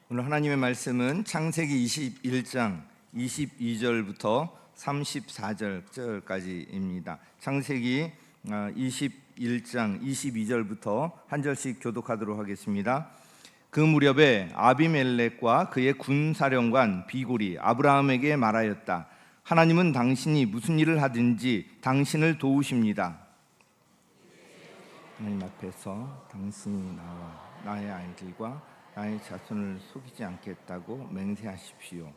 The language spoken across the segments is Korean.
오늘 하나님의 말씀은 창세기 21장 22절부터 34절까지입니다. 창세기 21장 22절부터 한 절씩 교독하도록 하겠습니다. 그 무렵에 아비멜렉과 그의 군사령관 비골이 아브라함에게 말하였다. 하나님은 당신이 무슨 일을 하든지 당신을 도우십니다. 하나님 앞에서 당신이 나와 나의 아이들과 나의 자손을 속이지 않겠다고 맹세하십시오.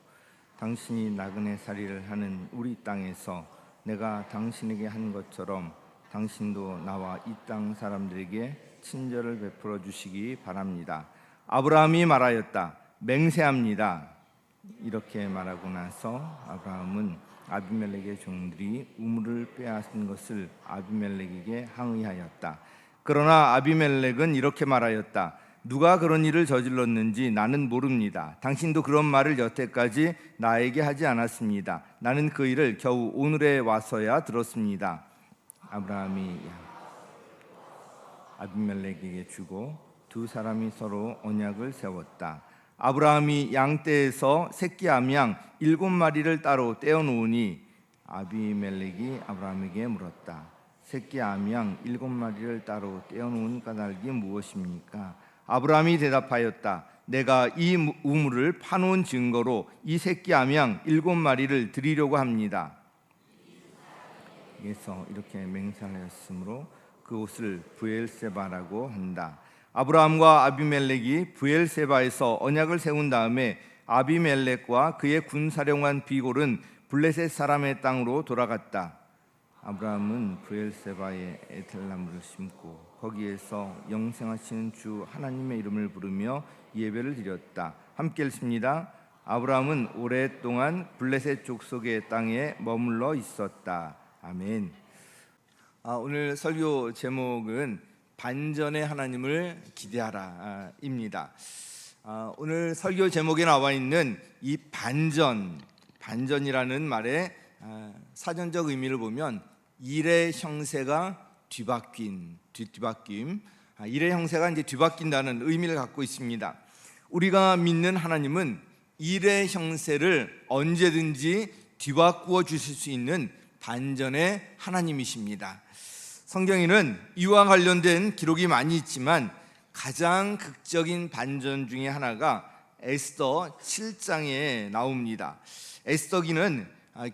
당신이 나그네살이를 하는 우리 땅에서 내가 당신에게 한 것처럼 당신도 나와 이 땅 사람들에게 친절을 베풀어 주시기 바랍니다. 아브라함이 말하였다. 맹세합니다. 이렇게 말하고 나서 아브라함은 아비멜렉의 종들이 우물을 빼앗은 것을 아비멜렉에게 항의하였다. 그러나 아비멜렉은 이렇게 말하였다. 누가 그런 일을 저질렀는지 나는 모릅니다. 당신도 그런 말을 여태까지 나에게 하지 않았습니다. 나는 그 일을 겨우 오늘에 와서야 들었습니다. 아브라함이 아비멜렉에게 주고 두 사람이 서로 언약을 세웠다. 아브라함이 양떼에서 새끼 암양 7마리를 따로 떼어놓으니 아비멜렉이 아브라함에게 물었다. 새끼 암양 7마리를 따로 떼어놓은 까닭이 무엇입니까? 아브라함이 대답하였다. 내가 이 우물을 파놓은 증거로 이 새끼 암양 7마리를 드리려고 합니다. 그래서 이렇게 맹세하였으므로 그곳을 브엘세바라고 한다. 아브라함과 아비멜렉이 브엘세바에서 언약을 세운 다음에 아비멜렉과 그의 군사령관 비골은 블레셋 사람의 땅으로 돌아갔다. 아브라함은 브엘세바에 에텔나무를 심고 거기에서 영생하시는 주 하나님의 이름을 부르며 예배를 드렸다. 함께 읽습니다. 아브라함은 오랫동안 블레셋 족속의 땅에 머물러 있었다. 아멘. 오늘 설교 제목은 반전의 하나님을 기대하라 입니다. 오늘 설교 제목에 나와 있는 이 반전이라는 말의 사전적 의미를 보면 일의 형세가 뒤바뀜, 일의 형세가 이제 뒤바뀐다는 의미를 갖고 있습니다. 우리가 믿는 하나님은 일의 형세를 언제든지 뒤바꾸어 주실 수 있는 반전의 하나님이십니다. 성경에는 이와 관련된 기록이 많이 있지만 가장 극적인 반전 중에 하나가 에스더 7장에 나옵니다. 에스더기는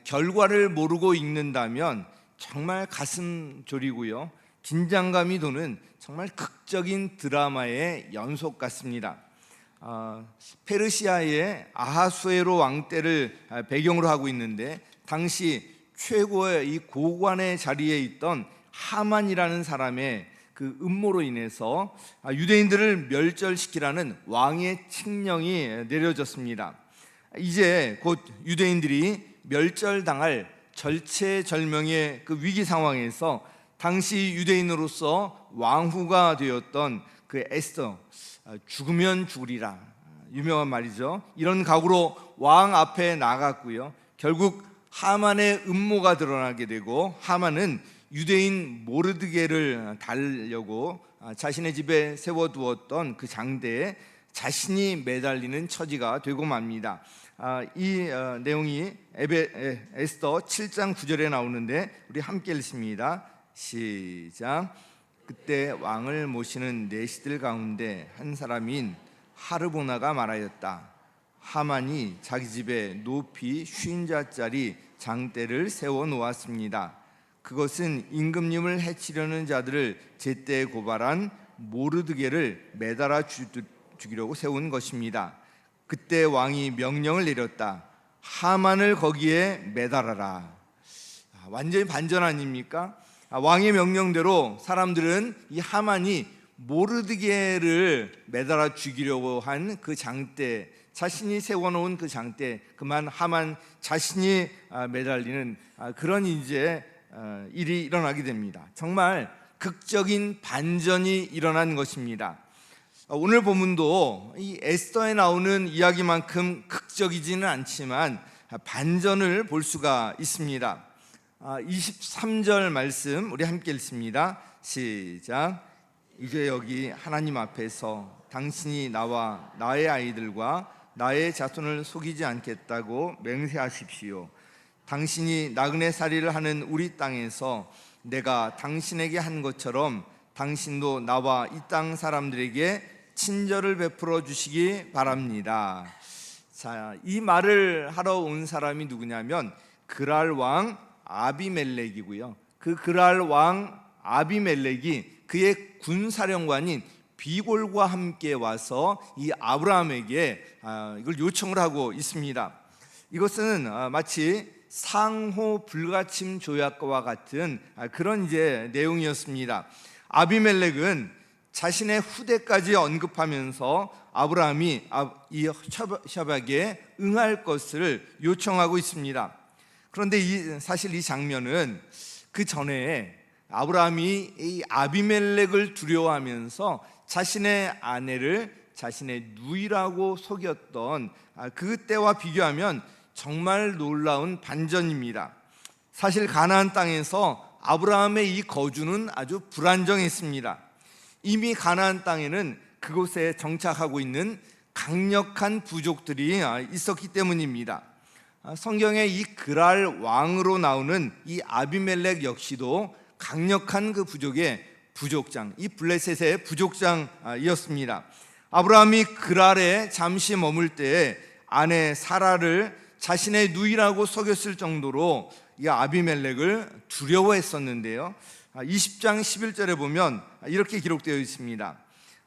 결과를 모르고 읽는다면 정말 가슴 졸이고요, 긴장감이 도는 정말 극적인 드라마의 연속 같습니다. 페르시아의 아하수에로 왕 때를 배경으로 하고 있는데 당시 최고의 이 고관의 자리에 있던 하만이라는 사람의 그 음모로 인해서 유대인들을 멸절시키라는 왕의 칙령이 내려졌습니다. 이제 곧 유대인들이 멸절당할 절체절명의 그 위기 상황에서 당시 유대인으로서 왕후가 되었던 그 에스더, 죽으면 죽으리라 유명한 말이죠. 이런 각오로 왕 앞에 나갔고요, 결국 하만의 음모가 드러나게 되고 하만은 유대인 모르드게를 달려고 자신의 집에 세워두었던 그 장대에 자신이 매달리는 처지가 되고 맙니다. 이 내용이 에스더 7장 9절에 나오는데 우리 함께 읽습니다. 시작. 그때 왕을 모시는 내시들 가운데 한 사람인 하르보나가 말하였다. 하만이 자기 집에 높이 50자짜리 장대를 세워 놓았습니다. 그것은 임금님을 해치려는 자들을 제때 고발한 모르드게를 매달아 죽이려고 세운 것입니다. 그때 왕이 명령을 내렸다. 하만을 거기에 매달아라. 완전히 반전 아닙니까? 왕의 명령대로 사람들은 이 하만이 모르드게를 매달아 죽이려고 한 그 장대, 자신이 세워놓은 그 장대, 그만 하만 자신이 매달리는 그런 이제 일이 일어나게 됩니다. 정말 극적인 반전이 일어난 것입니다. 오늘 본문도 이 에스더에 나오는 이야기만큼 극적이지는 않지만 반전을 볼 수가 있습니다. 23절 말씀 우리 함께 읽습니다. 시작. 이제 여기 하나님 앞에서 당신이 나와 나의 아이들과 나의 자손을 속이지 않겠다고 맹세하십시오. 당신이 나그네살이를 하는 우리 땅에서 내가 당신에게 한 것처럼 당신도 나와 이 땅 사람들에게 친절을 베풀어 주시기 바랍니다. 자, 이 말을 하러 온 사람이 누구냐면 그랄 왕 아비멜렉이고요. 그 그랄 왕 아비멜렉이 그의 군사령관인 비골과 함께 와서 이 아브라함에게 이걸 요청을 하고 있습니다. 이것은 마치 상호 불가침 조약과 같은 그런 이제 내용이었습니다. 아비멜렉은 자신의 후대까지 언급하면서 아브라함이 이 협약에 응할 것을 요청하고 있습니다. 그런데 사실 이 장면은 그 전에 아브라함이 이 아비멜렉을 두려워하면서 자신의 아내를 자신의 누이라고 속였던 그때와 비교하면 정말 놀라운 반전입니다. 사실 가나안 땅에서 아브라함의 이 거주는 아주 불안정했습니다. 이미 가나안 땅에는 그곳에 정착하고 있는 강력한 부족들이 있었기 때문입니다. 성경에 이 그랄 왕으로 나오는 이 아비멜렉 역시도 강력한 그 부족의 부족장, 이 블레셋의 부족장이었습니다. 아브라함이 그랄에 잠시 머물 때에 아내 사라를 자신의 누이라고 속였을 정도로 이 아비멜렉을 두려워했었는데요. 20장 11절에 보면 이렇게 기록되어 있습니다.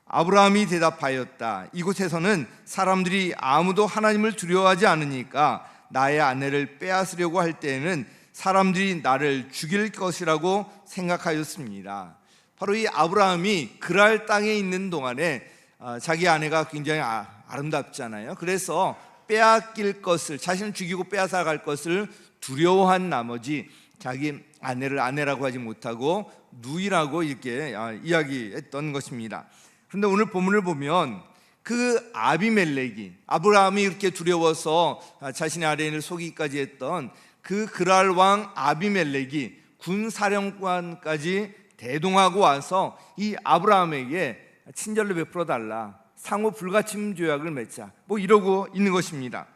아브라함이 대답하였다. 이곳에서는 사람들이 아무도 하나님을 두려워하지 않으니까 나의 아내를 빼앗으려고 할 때에는 사람들이 나를 죽일 것이라고 생각하였습니다. 바로 이 아브라함이 그랄 땅에 있는 동안에 자기 아내가 굉장히 아름답잖아요. 그래서 빼앗길 것을, 자신을 죽이고 빼앗아갈 것을 두려워한 나머지 자기 아내를 아내라고 하지 못하고 누이라고 이렇게 이야기했던 것입니다. 그런데 오늘 본문을 보면 그 아비멜렉이, 아브라함이 이렇게 두려워서 자신의 아내를 속이기까지 했던 그 그랄 왕 아비멜렉이 군사령관까지 대동하고 와서 이 아브라함에게 친절을 베풀어 달라, 상호 불가침 조약을 맺자, 이러고 있는 것입니다.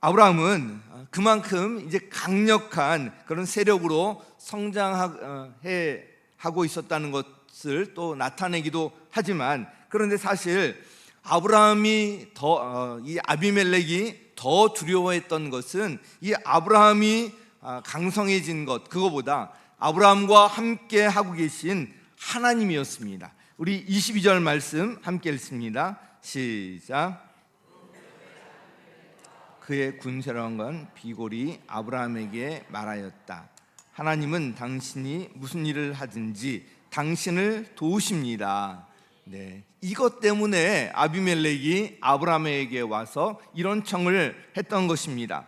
아브라함은 그만큼 이제 강력한 그런 세력으로 성장하고 있었다는 것을 또 나타내기도 하지만, 그런데 사실 아브라함이 이 아비멜렉이 더 두려워했던 것은 이 아브라함이 강성해진 것, 그거보다 아브라함과 함께 하고 계신 하나님이었습니다. 우리 22절 말씀 함께 읽습니다. 시작. 그의 군사령관 비골이 아브라함에게 말하였다. 하나님은 당신이 무슨 일을 하든지 당신을 도우십니다. 네, 이것 때문에 아비멜렉이 아브라함에게 와서 이런 청을 했던 것입니다.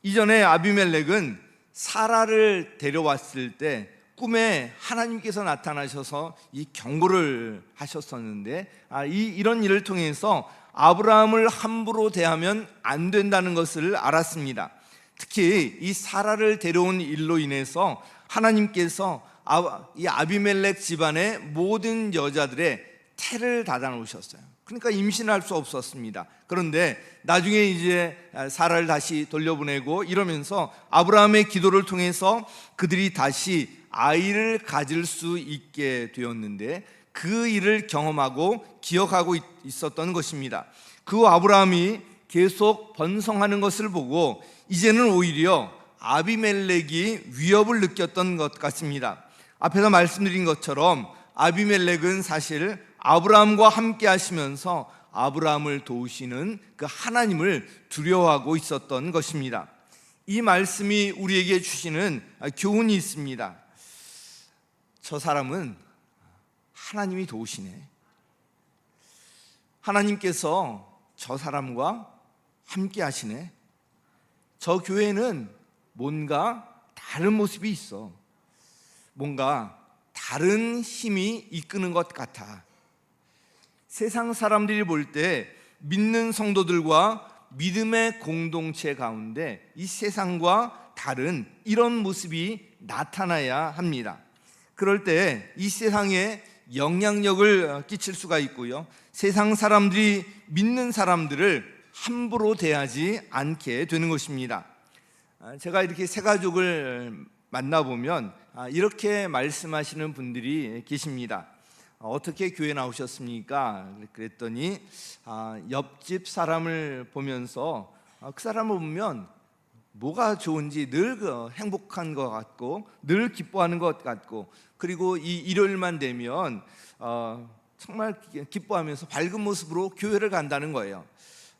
이전에 아비멜렉은 사라를 데려왔을 때 꿈에 하나님께서 나타나셔서 이 경고를 하셨었는데 이런 일을 통해서 아브라함을 함부로 대하면 안 된다는 것을 알았습니다. 특히 이 사라를 데려온 일로 인해서 하나님께서 이 아비멜렉 집안의 모든 여자들의 태를 닫아 놓으셨어요. 그러니까 임신할 수 없었습니다. 그런데 나중에 이제 사라를 다시 돌려보내고 이러면서 아브라함의 기도를 통해서 그들이 다시 아이를 가질 수 있게 되었는데, 그 일을 경험하고 기억하고 있었던 것입니다. 그 아브라함이 계속 번성하는 것을 보고 이제는 오히려 아비멜렉이 위협을 느꼈던 것 같습니다. 앞에서 말씀드린 것처럼 아비멜렉은 사실 아브라함과 함께 하시면서 아브라함을 도우시는 그 하나님을 두려워하고 있었던 것입니다. 이 말씀이 우리에게 주시는 교훈이 있습니다. 저 사람은 하나님이 도우시네. 하나님께서 저 사람과 함께 하시네. 저 교회는 뭔가 다른 모습이 있어. 뭔가 다른 힘이 이끄는 것 같아. 세상 사람들이 볼 때 믿는 성도들과 믿음의 공동체 가운데 이 세상과 다른 이런 모습이 나타나야 합니다. 그럴 때 이 세상에 영향력을 끼칠 수가 있고요, 세상 사람들이 믿는 사람들을 함부로 대하지 않게 되는 것입니다. 제가 이렇게 새 가족을 만나보면 이렇게 말씀하시는 분들이 계십니다. 어떻게 교회 나오셨습니까? 그랬더니 옆집 사람을 보면서 그 사람을 보면 뭐가 좋은지 늘 행복한 것 같고 늘 기뻐하는 것 같고, 그리고 이 일요일만 되면 정말 기뻐하면서 밝은 모습으로 교회를 간다는 거예요.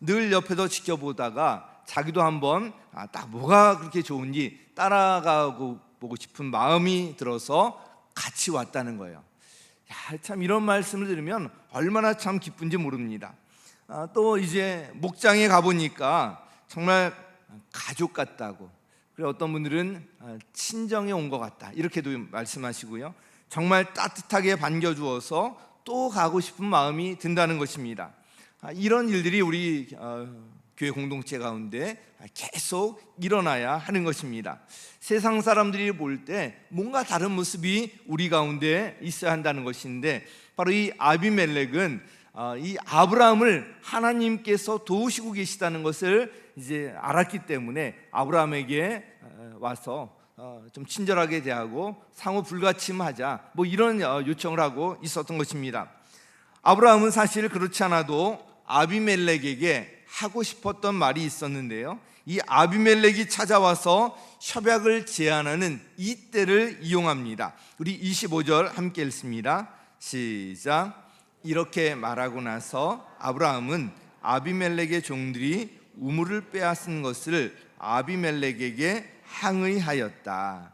늘 옆에서 지켜보다가 자기도 한번 딱 뭐가 그렇게 좋은지 따라가고 보고 싶은 마음이 들어서 같이 왔다는 거예요. 참 이런 말씀을 들으면 얼마나 참 기쁜지 모릅니다. 또 이제 목장에 가보니까 정말 가족 같다고, 그리고 어떤 분들은 친정에 온 것 같다 이렇게도 말씀하시고요, 정말 따뜻하게 반겨주어서 또 가고 싶은 마음이 든다는 것입니다. 이런 일들이 우리 교회 공동체 가운데 계속 일어나야 하는 것입니다. 세상 사람들이 볼 때 뭔가 다른 모습이 우리 가운데 있어야 한다는 것인데, 바로 이 아비멜렉은 이 아브라함을 하나님께서 도우시고 계시다는 것을 이제 알았기 때문에 아브라함에게 와서 좀 친절하게 대하고 상호 불가침하자, 뭐 이런 요청을 하고 있었던 것입니다. 아브라함은 사실 그렇지 않아도 아비멜렉에게 하고 싶었던 말이 있었는데요, 이 아비멜렉이 찾아와서 협약을 제안하는 이때를 이용합니다. 우리 25절 함께 읽습니다. 시작. 이렇게 말하고 나서 아브라함은 아비멜렉의 종들이 우물을 빼앗은 것을 아비멜렉에게 항의하였다.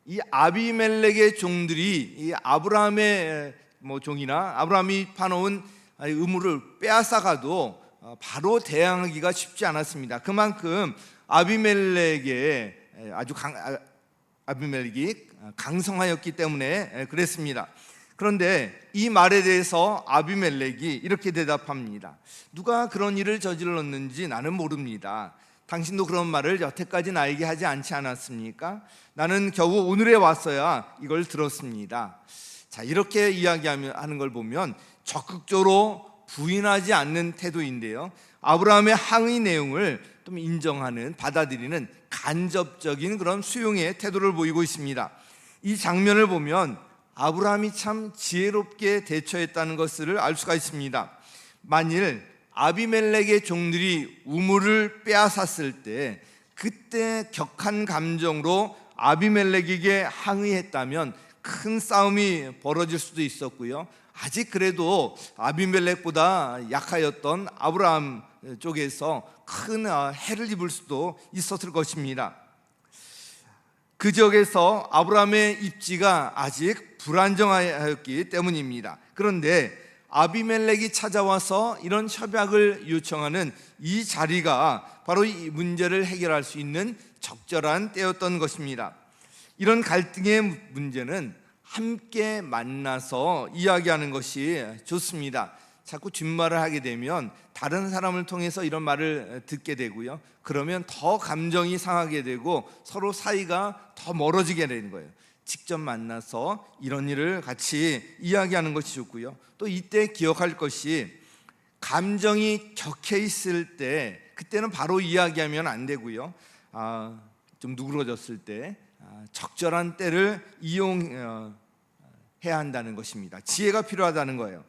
이 아비멜렉의 종들이 이 아브라함의 종이나 아브라함이 파놓은 우물을 빼앗아가도 바로 대항하기가 쉽지 않았습니다. 그만큼 아비멜렉이 강성하였기 때문에 그랬습니다. 그런데 이 말에 대해서 아비멜렉이 이렇게 대답합니다. 누가 그런 일을 저질렀는지 나는 모릅니다. 당신도 그런 말을 여태까지 나에게 하지 않지 않았습니까? 나는 겨우 오늘에 왔어야 이걸 들었습니다. 자, 이렇게 이야기하는 걸 보면 적극적으로 부인하지 않는 태도인데요, 아브라함의 항의 내용을 좀 인정하는, 받아들이는 간접적인 그런 수용의 태도를 보이고 있습니다. 이 장면을 보면 아브라함이 참 지혜롭게 대처했다는 것을 알 수가 있습니다. 만일 아비멜렉의 종들이 우물을 빼앗았을 때 그때 격한 감정으로 아비멜렉에게 항의했다면 큰 싸움이 벌어질 수도 있었고요, 아직 그래도 아비멜렉보다 약하였던 아브라함 쪽에서 큰 해를 입을 수도 있었을 것입니다. 그 지역에서 아브라함의 입지가 아직 불안정하였기 때문입니다. 그런데 아비멜렉이 찾아와서 이런 협약을 요청하는 이 자리가 바로 이 문제를 해결할 수 있는 적절한 때였던 것입니다. 이런 갈등의 문제는 함께 만나서 이야기하는 것이 좋습니다. 자꾸 뒷말을 하게 되면 다른 사람을 통해서 이런 말을 듣게 되고요, 그러면 더 감정이 상하게 되고 서로 사이가 더 멀어지게 되는 거예요. 직접 만나서 이런 일을 같이 이야기하는 것이 좋고요, 또 이때 기억할 것이 감정이 격해 있을 때 그때는 바로 이야기하면 안 되고요, 좀 누그러졌을 때 적절한 때를 이용해야 한다는 것입니다. 지혜가 필요하다는 거예요.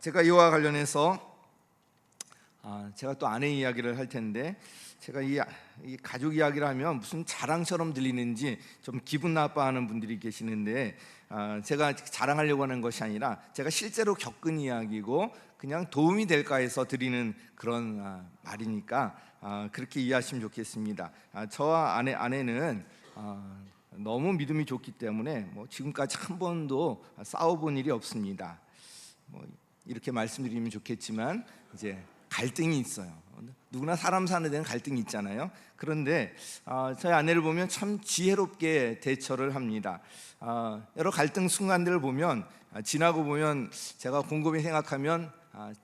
제가 이와 관련해서 제가 또 아내 이야기를 할 텐데, 제가 이 가족 이야기를 하면 무슨 자랑처럼 들리는지 좀 기분 나빠하는 분들이 계시는데, 제가 자랑하려고 하는 것이 아니라 제가 실제로 겪은 이야기고 그냥 도움이 될까 해서 드리는 그런 말이니까 그렇게 이해하시면 좋겠습니다. 저와 아내는 너무 믿음이 좋기 때문에 지금까지 한 번도 싸워본 일이 없습니다. 이렇게 말씀드리면 좋겠지만 이제 갈등이 있어요. 누구나 사람 사는 데는 갈등이 있잖아요. 그런데 저희 아내를 보면 참 지혜롭게 대처를 합니다. 여러 갈등 순간들을 보면 지나고 보면 제가 곰곰이 생각하면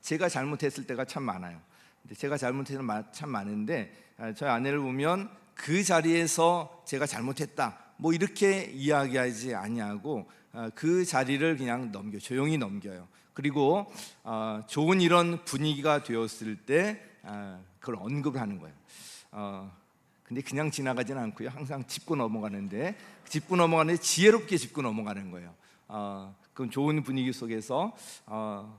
제가 잘못했을 때가 참 많아요. 근데 제가 잘못했을 때 참 많은데 저희 아내를 보면 그 자리에서 제가 잘못했다 뭐 이렇게 이야기하지 아니하고 그 자리를 그냥 조용히 넘겨요. 그리고 좋은 이런 분위기가 되었을 때 그걸 언급을 하는 거예요. 근데 그냥 지나가지는 않고요. 항상 짚고 넘어가는데 지혜롭게 짚고 넘어가는 거예요. 그건 좋은 분위기 속에서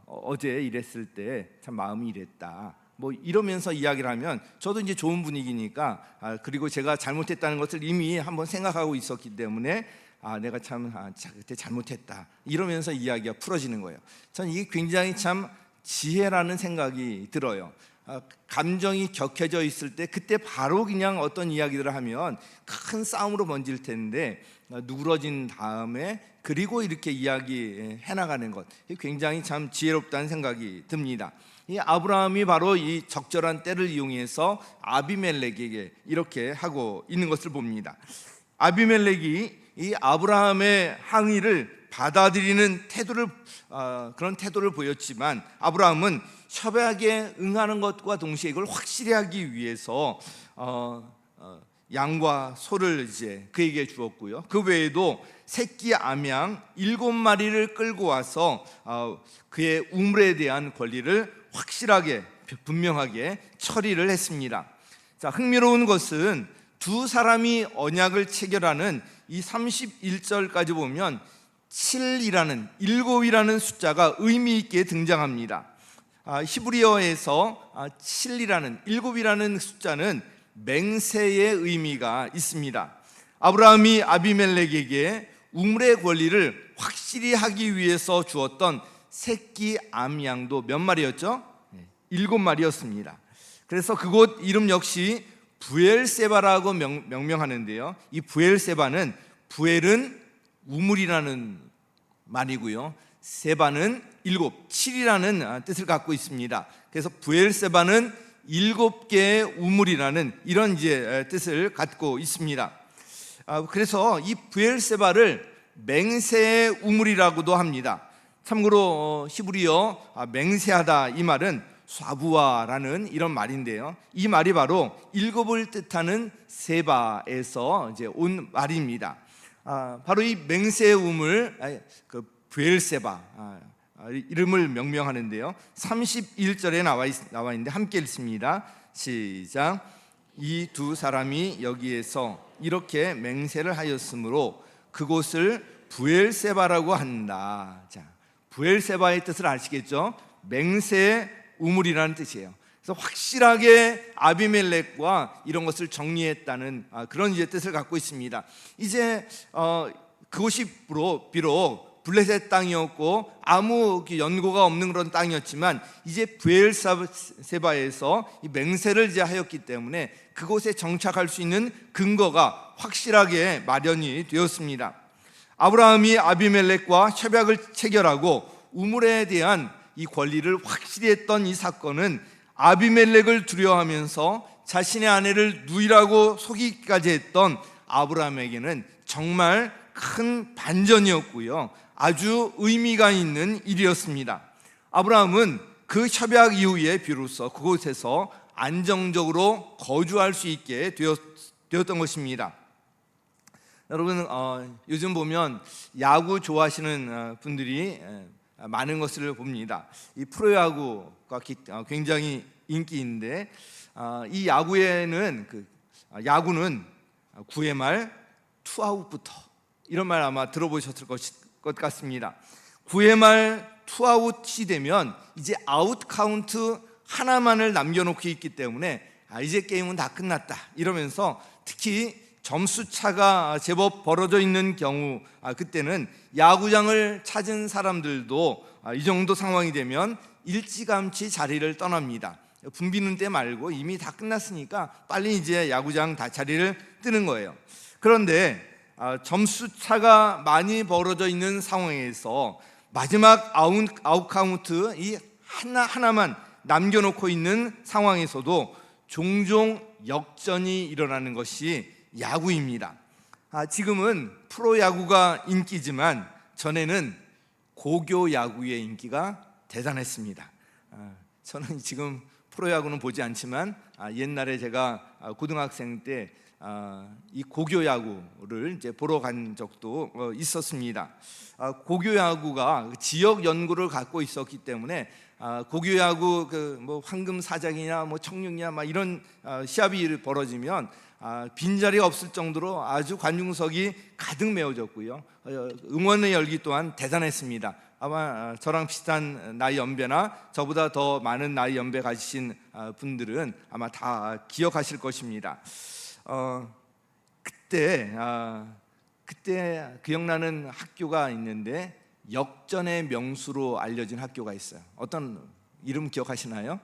어제 이랬을 때 참 마음이 이랬다, 뭐 이러면서 이야기를 하면 저도 이제 좋은 분위기니까 그리고 제가 잘못했다는 것을 이미 한번 생각하고 있었기 때문에 내가 참 그때 잘못했다 이러면서 이야기가 풀어지는 거예요. 저는 이게 굉장히 참 지혜라는 생각이 들어요. 감정이 격해져 있을 때 그때 바로 그냥 어떤 이야기들을 하면 큰 싸움으로 번질 텐데 누그러진 다음에 그리고 이렇게 이야기해 나가는 것, 굉장히 참 지혜롭다는 생각이 듭니다. 이 아브라함이 바로 이 적절한 때를 이용해서 아비멜렉에게 이렇게 하고 있는 것을 봅니다. 아비멜렉이 이 아브라함의 항의를 받아들이는 그런 태도를 보였지만 아브라함은 협약에 응하는 것과 동시에 이걸 확실히 하기 위해서 양과 소를 이제 그에게 주었고요. 그 외에도 새끼 암양 7마리를 끌고 와서 그의 우물에 대한 권리를 확실하게 분명하게 처리를 했습니다. 자, 흥미로운 것은 두 사람이 언약을 체결하는 이 31절까지 보면 7이라는 숫자가 의미 있게 등장합니다. 히브리어에서 7이라는 숫자는 맹세의 의미가 있습니다. 아브라함이 아비멜렉에게 우물의 권리를 확실히 하기 위해서 주었던 새끼 암양도 몇 마리였죠? 7마리였습니다. 그래서 그곳 이름 역시 부엘세바라고 명명하는데요. 이 부엘세바는, 부엘은 우물이라는 말이고요, 세바는 7이라는 뜻을 갖고 있습니다. 그래서 부엘세바는 7개의 우물이라는 이런 이제 뜻을 갖고 있습니다. 그래서 이 부엘세바를 맹세의 우물이라고도 합니다. 참고로 히브리어 맹세하다 이 말은 쏴부아라는 이런 말인데요, 이 말이 바로 7을 뜻하는 세바에서 이제 온 말입니다. 바로 이 맹세의 우물, 그 부엘세바 이름을 명명하는데요, 31절에 나와 있는데 함께 읽습니다. 시작. 이 두 사람이 여기에서 이렇게 맹세를 하였으므로 그곳을 부엘세바라고 한다. 자, 부엘세바의 뜻을 아시겠죠? 맹세의 우물이라는 뜻이에요. 그래서 확실하게 아비멜렉과 이런 것을 정리했다는 그런 이제 뜻을 갖고 있습니다. 이제 그곳이 비록 블레셋 땅이었고 아무 연고가 없는 그런 땅이었지만 이제 부엘세바에서 이 맹세를 이제 하였기 때문에 그곳에 정착할 수 있는 근거가 확실하게 마련이 되었습니다. 아브라함이 아비멜렉과 협약을 체결하고 우물에 대한 이 권리를 확실히 했던 이 사건은 아비멜렉을 두려워하면서 자신의 아내를 누이라고 속이기까지 했던 아브라함에게는 정말 큰 반전이었고요, 아주 의미가 있는 일이었습니다. 아브라함은 그 협약 이후에 비로소 그곳에서 안정적으로 거주할 수 있게 되었던 것입니다. 여러분, 요즘 보면 야구 좋아하시는 분들이 많은 것을 봅니다. 이 프로야구가 굉장히 인기인데 이 야구는 9회 말 투아웃부터, 이런 말 아마 들어보셨을 것 같습니다. 9회 말 투아웃이 되면 이제 아웃 카운트 하나만을 남겨놓고 있기 때문에 이제 게임은 다 끝났다 이러면서, 특히 점수 차가 제법 벌어져 있는 경우 그때는 야구장을 찾은 사람들도 이 정도 상황이 되면 일찌감치 자리를 떠납니다. 붐비는 때 말고 이미 다 끝났으니까 빨리 이제 야구장 다 자리를 뜨는 거예요. 그런데 점수 차가 많이 벌어져 있는 상황에서 마지막 아웃 카운트 이 하나만 남겨놓고 있는 상황에서도 종종 역전이 일어나는 것이 야구입니다. 지금은 프로야구가 인기지만 전에는 고교 야구의 인기가 대단했습니다. 저는 지금 프로야구는 보지 않지만 옛날에 제가 고등학생 때 이 고교 야구를 이제 보러 간 적도 있었습니다. 고교 야구가 지역 연구를 갖고 있었기 때문에 고교 야구 뭐 황금 사장이냐 뭐 청룡이냐 막 이런 시합이 벌어지면 빈자리가 없을 정도로 아주 관중석이 가득 메워졌고요. 응원의 열기 또한 대단했습니다. 아마 저랑 비슷한 나이 연배나 저보다 더 많은 나이 연배 가지신 분들은 아마 다 기억하실 것입니다. 그때 기억나는 학교가 있는데 역전의 명수로 알려진 학교가 있어요. 어떤 이름 기억하시나요?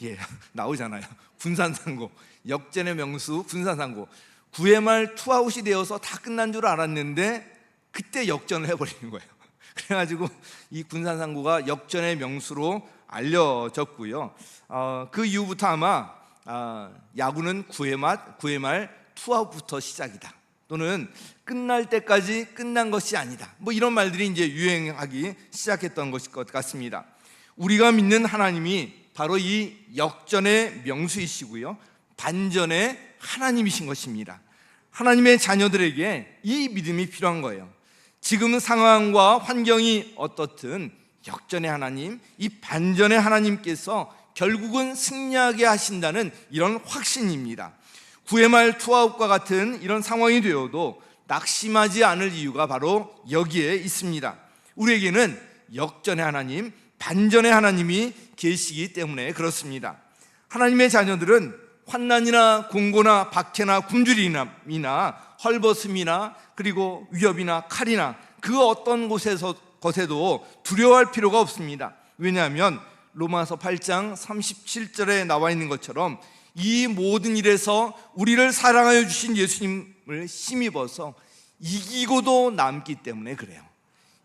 예, 나오잖아요. 분산상고. 역전의 명수 분산상고. 9회 말 투아웃이 되어서 다 끝난 줄 알았는데 그때 역전을 해버리는 거예요. 그래가지고 이 군산상고가 역전의 명수로 알려졌고요. 그 이후부터 아마 야구는 9회 말 투아웃부터 시작이다, 또는 끝날 때까지 끝난 것이 아니다, 뭐 이런 말들이 이제 유행하기 시작했던 것일 것 같습니다. 우리가 믿는 하나님이 바로 이 역전의 명수이시고요, 반전의 하나님이신 것입니다. 하나님의 자녀들에게 이 믿음이 필요한 거예요. 지금 상황과 환경이 어떻든 역전의 하나님, 이 반전의 하나님께서 결국은 승리하게 하신다는 이런 확신입니다. 9회 말 투아웃과 같은 이런 상황이 되어도 낙심하지 않을 이유가 바로 여기에 있습니다. 우리에게는 역전의 하나님, 반전의 하나님이 계시기 때문에 그렇습니다. 하나님의 자녀들은 환난이나 공고나 박해나 굶주림이나 헐벗음이나 그리고 위협이나 칼이나 그 어떤 것에도 두려워할 필요가 없습니다. 왜냐하면 로마서 8장 37절에 나와 있는 것처럼 이 모든 일에서 우리를 사랑하여 주신 예수님을 힘입어서 이기고도 남기 때문에 그래요.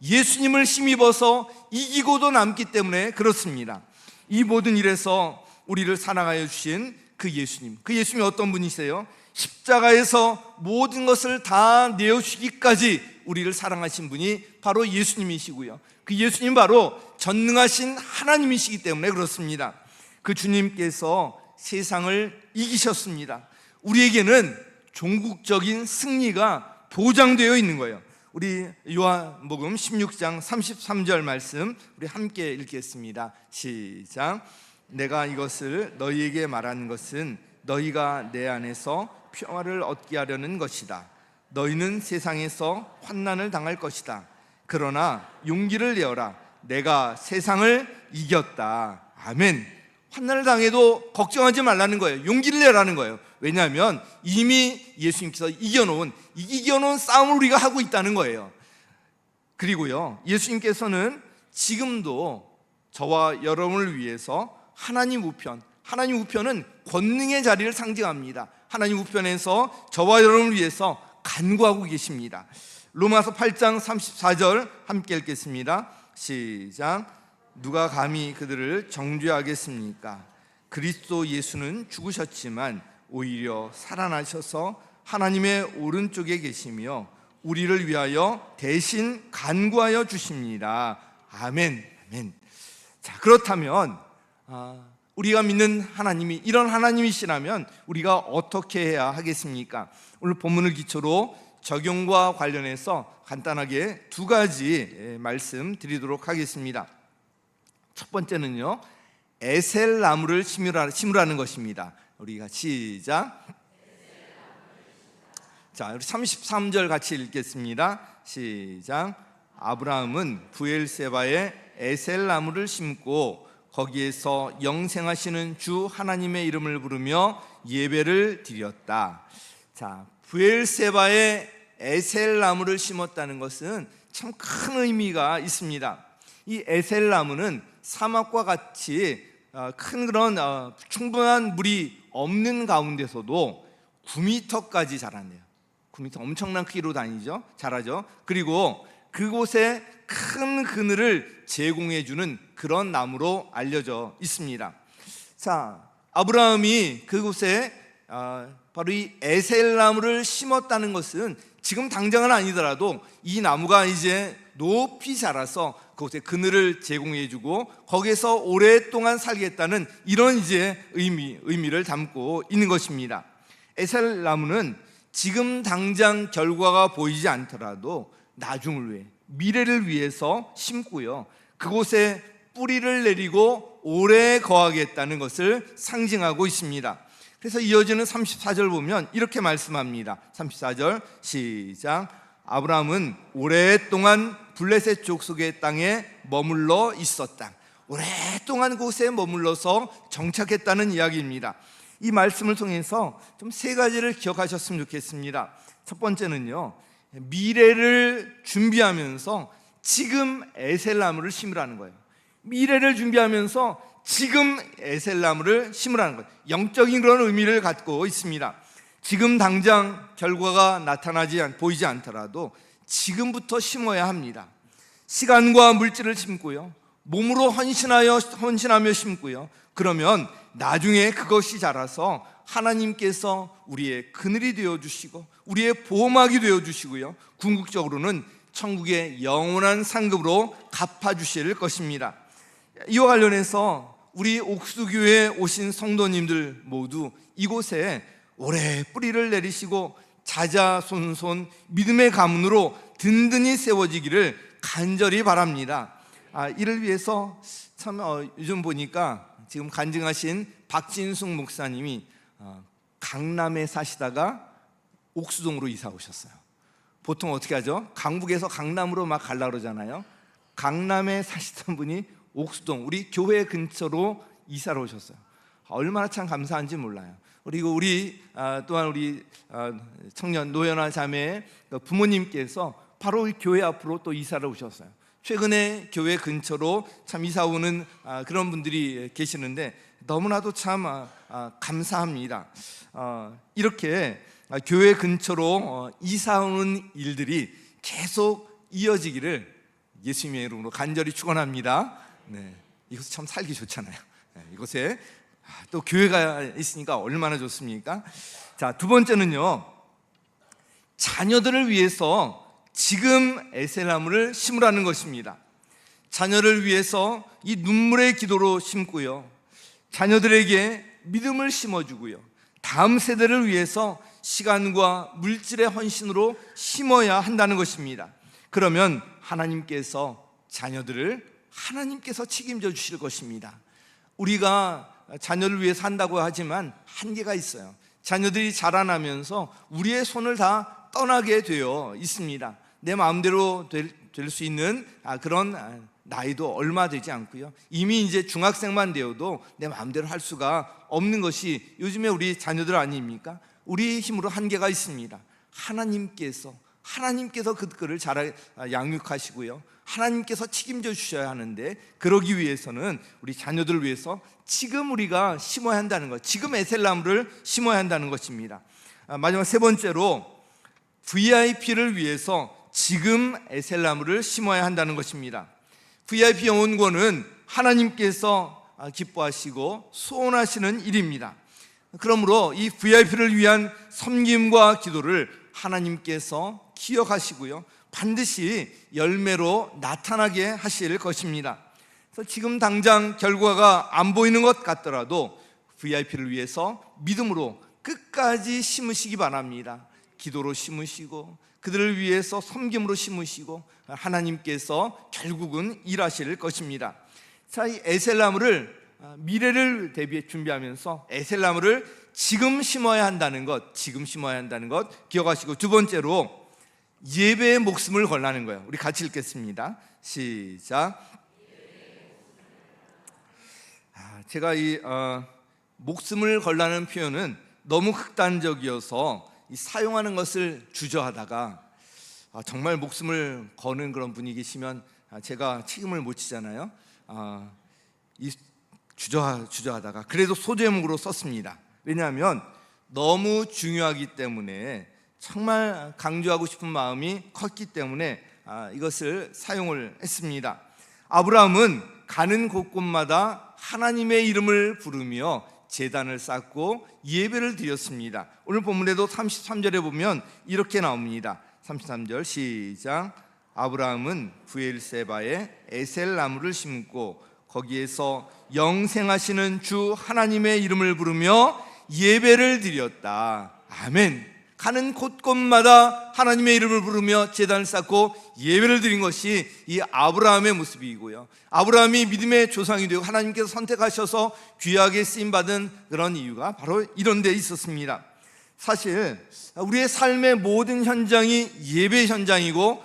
예수님을 힘입어서 이기고도 남기 때문에 그렇습니다. 이 모든 일에서 우리를 사랑하여 주신 그 예수님이 어떤 분이세요? 십자가에서 모든 것을 다 내어주기까지 우리를 사랑하신 분이 바로 예수님이시고요, 그 예수님 바로 전능하신 하나님이시기 때문에 그렇습니다. 그 주님께서 세상을 이기셨습니다. 우리에게는 종국적인 승리가 보장되어 있는 거예요. 우리 요한복음 16장 33절 말씀 우리 함께 읽겠습니다. 시작. 내가 이것을 너희에게 말하는 것은 너희가 내 안에서 평화를 얻게 하려는 것이다. 너희는 세상에서 환난을 당할 것이다. 그러나 용기를 내어라. 내가 세상을 이겼다. 아멘. 환난을 당해도 걱정하지 말라는 거예요. 용기를 내라는 거예요. 왜냐하면 이미 예수님께서 이겨놓은 싸움을 우리가 하고 있다는 거예요. 그리고요, 예수님께서는 지금도 저와 여러분을 위해서 하나님 우편은 권능의 자리를 상징합니다. 하나님 우편에서 저와 여러분을 위해서 간구하고 계십니다. 로마서 8장 34절 함께 읽겠습니다. 시작. 누가 감히 그들을 정죄하겠습니까? 그리스도 예수는 죽으셨지만 오히려 살아나셔서 하나님의 오른쪽에 계시며 우리를 위하여 대신 간구하여 주십니다. 아멘. 아멘. 자, 그렇다면 우리가 믿는 하나님이 이런 하나님이시라면 우리가 어떻게 해야 하겠습니까? 오늘 본문을 기초로 적용과 관련해서 간단하게 두 가지 말씀 드리도록 하겠습니다. 첫 번째는요, 에셀 나무를 심으라는 것입니다. 우리가 시작. 자, 우리 33절 같이 읽겠습니다. 시작. 아브라함은 브엘세바에 에셀 나무를 심고 거기에서 영생하시는 주 하나님의 이름을 부르며 예배를 드렸다. 자, 브엘세바에 에셀 나무를 심었다는 것은 참 큰 의미가 있습니다. 이 에셀 나무는 사막과 같이 큰 그런 충분한 물이 없는 가운데서도 9m까지 자라네요. 9m, 엄청난 크기로 자라죠. 그리고 그곳에 큰 그늘을 제공해주는 그런 나무로 알려져 있습니다. 자, 아브라함이 그곳에 바로 이 에셀 나무를 심었다는 것은 지금 당장은 아니더라도 이 나무가 이제 높이 자라서 그곳에 그늘을 제공해주고 거기에서 오랫동안 살겠다는 이런 이제 의미를 담고 있는 것입니다. 에셀나무는 지금 당장 결과가 보이지 않더라도 나중을 위해, 미래를 위해서 심고요, 그곳에 뿌리를 내리고 오래 거하겠다는 것을 상징하고 있습니다. 그래서 이어지는 34절 보면 이렇게 말씀합니다. 34절 시작. 아브라함은 오랫동안 블레셋 족속의 땅에 머물러 있었다. 오랫동안 그곳에 머물러서 정착했다는 이야기입니다. 이 말씀을 통해서 좀 세 가지를 기억하셨으면 좋겠습니다. 첫 번째는요, 미래를 준비하면서 지금 에셀나무를 심으라는 거예요. 미래를 준비하면서 지금 에셀나무를 심으라는 거예요. 영적인 그런 의미를 갖고 있습니다. 지금 당장 결과가 보이지 않더라도 지금부터 심어야 합니다. 시간과 물질을 심고요, 몸으로 헌신하며 심고요, 그러면 나중에 그것이 자라서 하나님께서 우리의 그늘이 되어주시고 우리의 보호막이 되어주시고요, 궁극적으로는 천국의 영원한 상급으로 갚아주실 것입니다. 이와 관련해서 우리 옥수교회에 오신 성도님들 모두 이곳에 오래 뿌리를 내리시고 자자손손 믿음의 가문으로 든든히 세워지기를 간절히 바랍니다. 이를 위해서 참 요즘 보니까 지금 간증하신 박진숙 목사님이 강남에 사시다가 옥수동으로 이사 오셨어요. 보통 어떻게 하죠? 강북에서 강남으로 막 가려고 그러잖아요. 강남에 사시던 분이 옥수동, 우리 교회 근처로 이사를 오셨어요. 얼마나 참 감사한지 몰라요. 그리고 또한 우리 청년 노연아 자매의 부모님께서 바로 교회 앞으로 또 이사를 오셨어요. 최근에 교회 근처로 참 이사 오는 그런 분들이 계시는데 너무나도 참 감사합니다. 이렇게 교회 근처로 이사 오는 일들이 계속 이어지기를 예수님의 이름으로 간절히 축원합니다. 네, 이곳 참 살기 좋잖아요. 네, 이곳에 또 교회가 있으니까 얼마나 좋습니까? 자, 두 번째는요, 자녀들을 위해서 지금 에셀나무를 심으라는 것입니다. 자녀를 위해서 이 눈물의 기도로 심고요, 자녀들에게 믿음을 심어주고요, 다음 세대를 위해서 시간과 물질의 헌신으로 심어야 한다는 것입니다. 그러면 하나님께서 책임져 주실 것입니다. 우리가 자녀를 위해서 한다고 하지만 한계가 있어요. 자녀들이 자라나면서 우리의 손을 다 떠나게 되어 있습니다. 내 마음대로 될 수 있는 그런 나이도 얼마 되지 않고요, 이미 이제 중학생만 되어도 내 마음대로 할 수가 없는 것이 요즘에 우리 자녀들 아닙니까? 우리 힘으로 한계가 있습니다. 하나님께서 그들을 잘 양육하시고요, 하나님께서 책임져 주셔야 하는데, 그러기 위해서는 우리 자녀들을 위해서 지금 우리가 심어야 한다는 것, 지금 에셀나무를 심어야 한다는 것입니다. 마지막 세 번째로 VIP를 위해서 지금 에셀나무를 심어야 한다는 것입니다. VIP 영혼권은 하나님께서 기뻐하시고 소원하시는 일입니다. 그러므로 이 VIP를 위한 섬김과 기도를 하나님께서 기억하시고요, 반드시 열매로 나타나게 하실 것입니다. 그래서 지금 당장 결과가 안 보이는 것 같더라도 VIP를 위해서 믿음으로 끝까지 심으시기 바랍니다. 기도로 심으시고 그들을 위해서 섬김으로 심으시고 하나님께서 결국은 일하실 것입니다. 자, 이 에셀나무를 미래를 대비해 준비하면서 에셀나무를 지금 심어야 한다는 것 기억하시고, 두 번째로 예배의 목숨을 걸라는 거예요. 우리 같이 읽겠습니다. 시작. 제가 이 목숨을 걸라는 표현은 너무 극단적이어서 사용하는 것을 주저하다가 정말 목숨을 거는 그런 분이 계시면 제가 책임을 못 지잖아요. 주저하다가 그래도 소제목으로 썼습니다. 왜냐하면 너무 중요하기 때문에, 정말 강조하고 싶은 마음이 컸기 때문에 이것을 사용을 했습니다. 아브라함은 가는 곳곳마다 하나님의 이름을 부르며 제단을 쌓고 예배를 드렸습니다. 오늘 본문에도 33절에 보면 이렇게 나옵니다. 33절 시작. 아브라함은 브엘세바에 에셀 나무를 심고 거기에서 영생하시는 주 하나님의 이름을 부르며 예배를 드렸다. 아멘. 가는 곳곳마다 하나님의 이름을 부르며 제단을 쌓고 예배를 드린 것이 이 아브라함의 모습이고요, 아브라함이 믿음의 조상이 되고 하나님께서 선택하셔서 귀하게 쓰임받은 그런 이유가 바로 이런 데 있었습니다. 사실 우리의 삶의 모든 현장이 예배 현장이고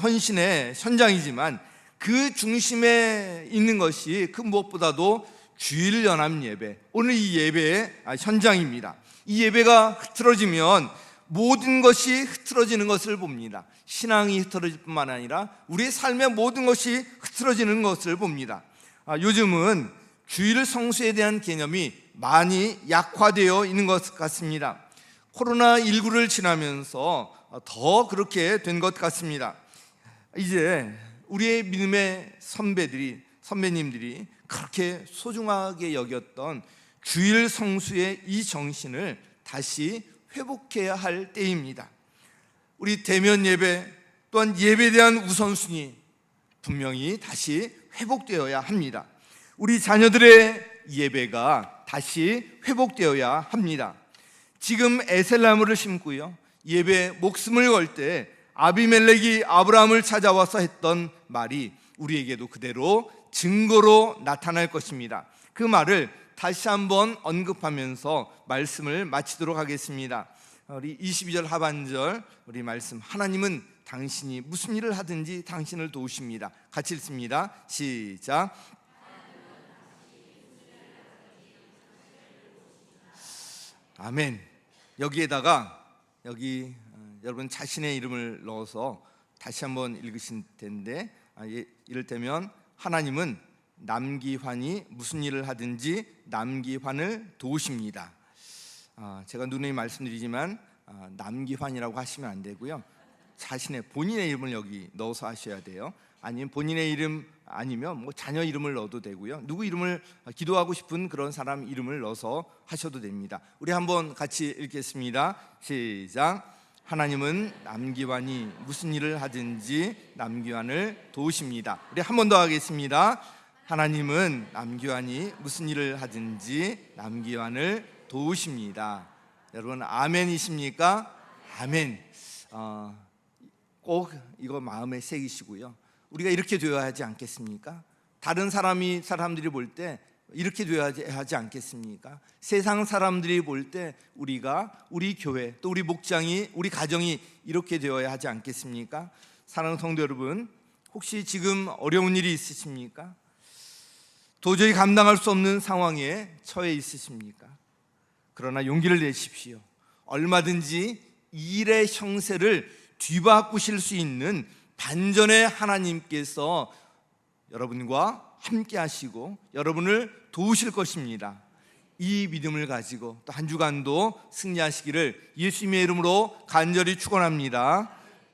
헌신의 현장이지만 그 중심에 있는 것이 그 무엇보다도 주일 연합 예배, 오늘 이 예배의 현장입니다. 이 예배가 흐트러지면 모든 것이 흐트러지는 것을 봅니다. 신앙이 흐트러질 뿐만 아니라 우리의 삶의 모든 것이 흐트러지는 것을 봅니다. 요즘은 주일 성수에 대한 개념이 많이 약화되어 있는 것 같습니다. 코로나19를 지나면서 더 그렇게 된 것 같습니다. 이제 우리의 믿음의 선배님들이 그렇게 소중하게 여겼던 주일 성수의 이 정신을 다시 회복해야 할 때입니다. 우리 대면 예배 또한 예배에 대한 우선순위 분명히 다시 회복되어야 합니다. 우리 자녀들의 예배가 다시 회복되어야 합니다. 지금 에셀나무를 심고요, 예배 목숨을 걸 때 아비멜렉이 아브라함을 찾아와서 했던 말이 우리에게도 그대로 증거로 나타날 것입니다. 그 말을 다시 한번 언급하면서 말씀을 마치도록 하겠습니다. 우리 22절 하반절 우리 말씀, 하나님은 당신이 무슨 일을 하든지 당신을 도우십니다. 같이 읽습니다. 시작. 아멘. 여기에다가 여러분 자신의 이름을 넣어서 다시 한번 읽으실 텐데, 이를테면 하나님은 남기환이 무슨 일을 하든지 남기환을 도우십니다. 제가 누누이 말씀드리지만 남기환이라고 하시면 안 되고요, 자신의 본인의 이름을 여기 넣어서 하셔야 돼요. 아니면 본인의 이름 아니면 뭐 자녀 이름을 넣어도 되고요, 누구 이름을 기도하고 싶은 그런 사람 이름을 넣어서 하셔도 됩니다. 우리 한번 같이 읽겠습니다. 시작. 하나님은 남기환이 무슨 일을 하든지 남기환을 도우십니다. 우리 한 번 더 하겠습니다. 하나님은 남기환이 무슨 일을 하든지 남기환을 도우십니다. 여러분 아멘이십니까? 아멘. 꼭 이거 마음에 새기시고요, 우리가 이렇게 되어야 하지 않겠습니까? 다른 사람들이 볼 때 이렇게 되어야 하지 않겠습니까? 세상 사람들이 볼 때 우리 교회 또 우리 목장이 우리 가정이 이렇게 되어야 하지 않겠습니까? 사랑하는 성도 여러분, 혹시 지금 어려운 일이 있으십니까? 도저히 감당할 수 없는 상황에 처해 있으십니까? 그러나 용기를 내십시오. 얼마든지 일의 형세를 뒤바꾸실 수 있는 반전의 하나님께서 여러분과 함께 하시고 여러분을 도우실 것입니다. 이 믿음을 가지고 또 한 주간도 승리하시기를 예수님의 이름으로 간절히 축원합니다.